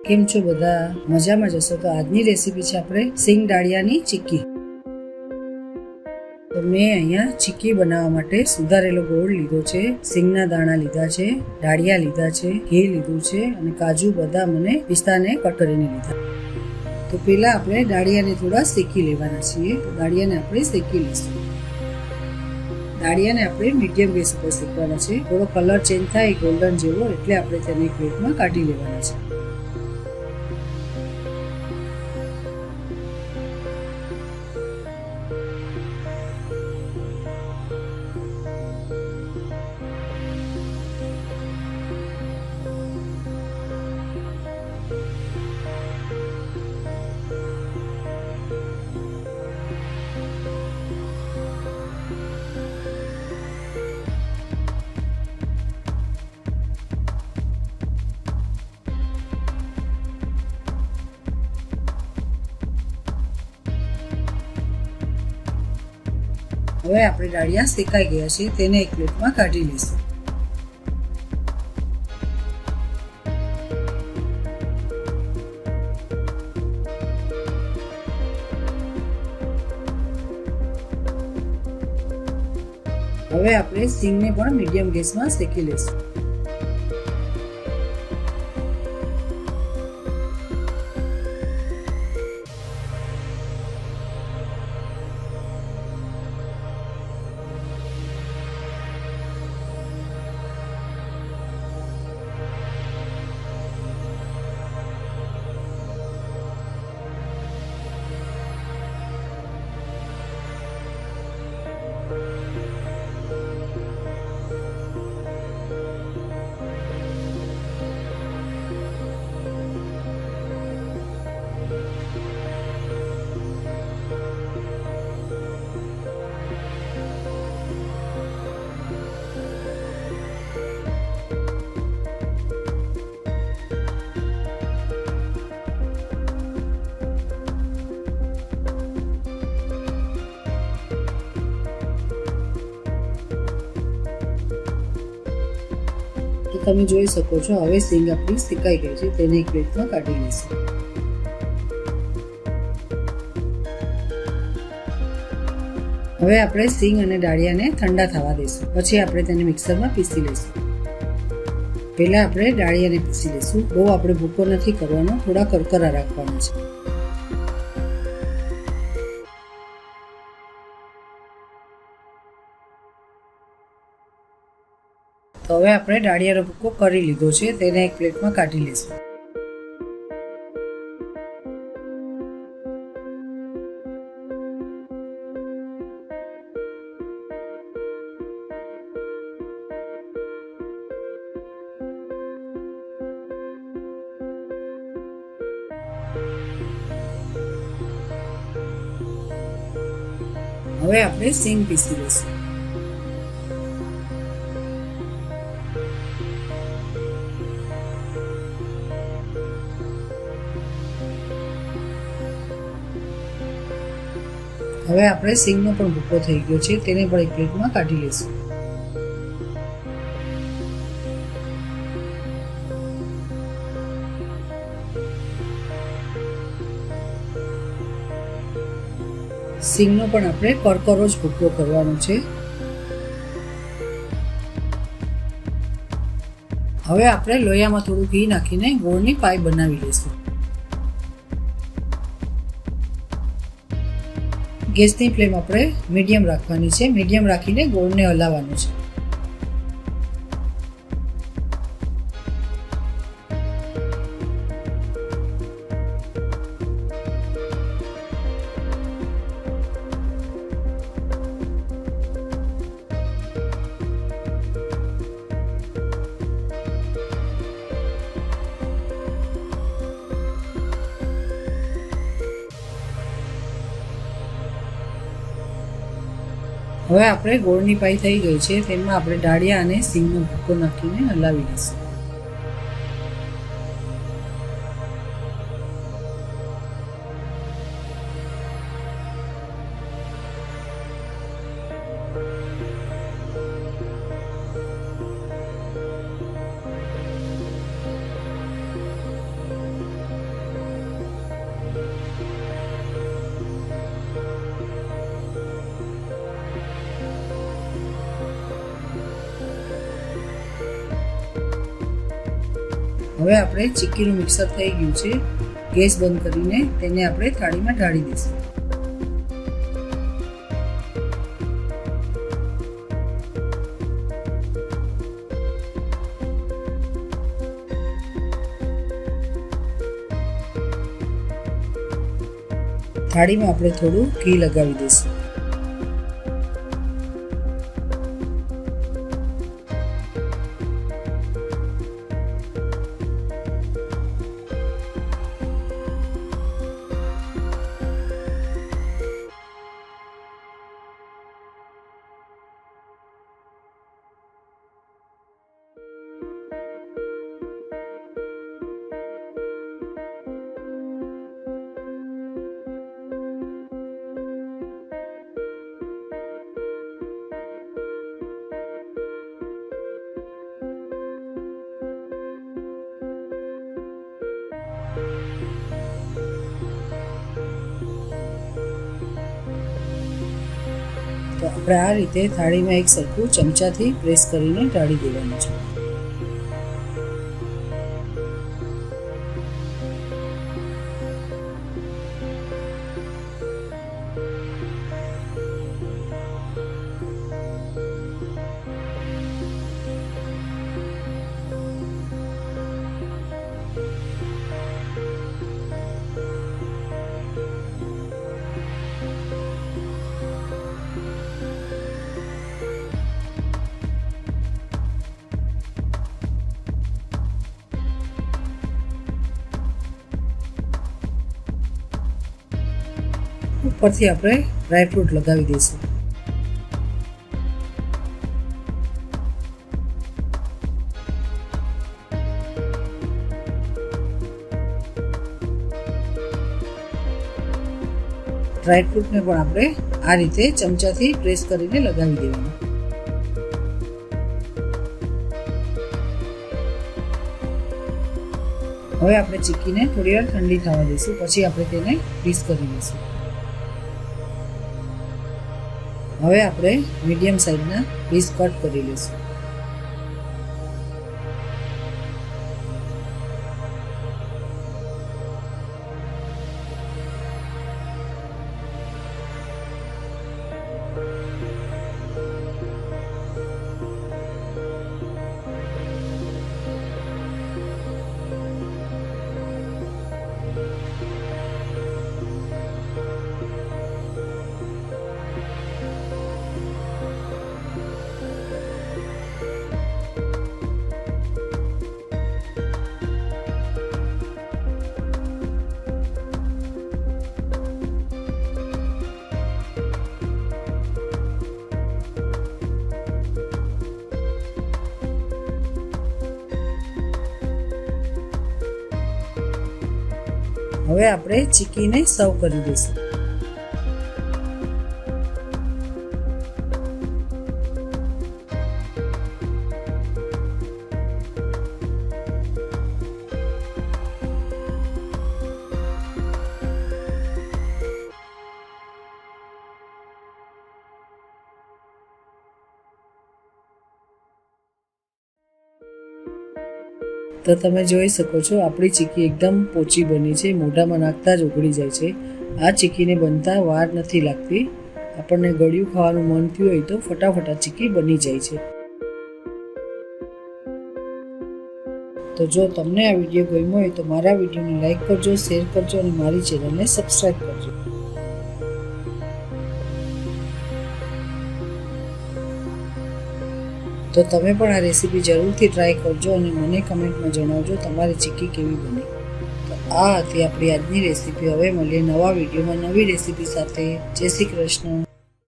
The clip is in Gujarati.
કેમ છો બધા? મજામાં જશો? તો આજની રેસીપી છે આપણે સિંગ દાળિયાની ચીક્કી। તો મેં અહીંયા ચીક્કી બનાવવા માટે સુધારેલો ગોળ લીધો છે, સિંગના દાણા લીધા છે, દાળિયા લીધા છે, ઘી લીધું છે અને કાજુ, બદામ અને પિસ્તાને કટ કરીને લીધા। તો પહેલા આપણે દાળિયાને થોડા શેકી લેવાના છીએ। તો દાળિયાને આપણે શેકી લઈશું। દાળિયાને આપણે મીડિયમ ગેસ ઉપર શેકવાના છે। થોડો કલર ચેન્જ થાય ગોલ્ડન જેવો, એટલે આપણે તેને એક પ્લેટમાં કાઢી લેવાના છે। હવે આપણે દાળિયા શેકાઈ ગયા છે, તેને એક પ્લેટમાં કાઢી લઈશું। હવે આપણે સિંગને પણ મીડિયમ ગેસમાં શેકી લઈશું। તો તમે જોઈ શકો છો, હવે સિંગ આપણી શેકાઈ ગઈ છે, તેને એક પ્લેટમાં કાઢી લઈશું। હવે આપણે સિંગ અને દાળિયાને ઠંડા થવા દઈશું, પછી આપણે તેને મિક્સરમાં પીસી લઈશું। પહેલા આપણે દાળિયાને પીસી લઈશું। બહુ આપણે ભૂકો નથી કરવાનો, થોડા કરકરા રાખવાના છે। તો હવે આપણે દાળિયાનો ભૂકો કરી લીધો છે, તેને એક પ્લેટમાં કાઢી લઈશું। હવે આપણે સિંગ પીસી લઈશું। હવે આપણે સિંગનો પણ ભૂકો થઈ ગયો છે, તેને પણ એક પ્લેટમાં કાઢી લઈશું। સિંગનો પણ આપણે કરકરો જ ભૂકો કરવાનો છે। હવે આપણે લોયામાં થોડું ઘી નાખીને ગોળની પાઈ બનાવી લઈશું। ગેસની ફ્લેમ આપણે મીડિયમ રાખવાની છે। મીડિયમ રાખીને ગોળને હલાવવાનું છે। હવે આપણે ગોળની પાઈ થઈ ગઈ છે, તેમાં આપણે દાળિયા અને સિંગનો ભૂકો નાખીને હલાવી લઈશું। હવે આપણે ચીક્કીનું મિક્સર થઈ ગયું છે. ગેસ બંધ કરીને તેને આપણે થાળીમાં ઢાળી દઈશું. થાળીમાં આપણે થોડું ઘી લગાવી દઈશું. તો આપણે આ રીતે થાળીમાં એક સરખું ચમચાથી પ્રેસ કરીને ઢાળી દેવાનું છે. ઉપરથી આપણે ડ્રાયફ્રૂટ લગાવી દઈશું. ડ્રાયફ્રૂટને પણ આપણે આ રીતે ચમચાથી પ્રેસ કરીને લગાવી દેવાનું. હવે આપણે ચીક્કીને થોડી વાર ઠંડી થવા દઈશું. પછી આપણે તેને પીસ કરી દઈશું. હવે આપણે મીડિયમ સાઈઝના પીસ કટ કરી લઈશું. હવે આપણે ચીક્કીને સર્વ કરી દઈશું. તો તમે જોઈ શકો છો આપણી ચીક્કી એકદમ પોચી બની છે. મોઢામાં નાખતા જ ઓગળી જાય છે. આ ચીક્કીને બનતા વાર નથી લાગતી. આપણને ગળ્યું ખાવાનું મન થયું હોય તો ફટાફટ આ ચીક્કી બની જાય છે. તો જો તમને આ વિડીયો ગમ્યો હોય તો મારા વિડીયોને લાઈક કરજો, શેર કરજો અને મારી ચેનલને સબસ્ક્રાઈબ કરજો. તો તમે પણ આ રેસીપી જરૂરથી ટ્રાય કરજો અને મને કમેન્ટમાં જણાવજો તમારી ચીક્કી કેવી બની. તો આ હતી આપણી આજની રેસીપી. હવે મળીએ નવા વિડીયોમાં નવી રેસીપી સાથે. જય શ્રી કૃષ્ણ.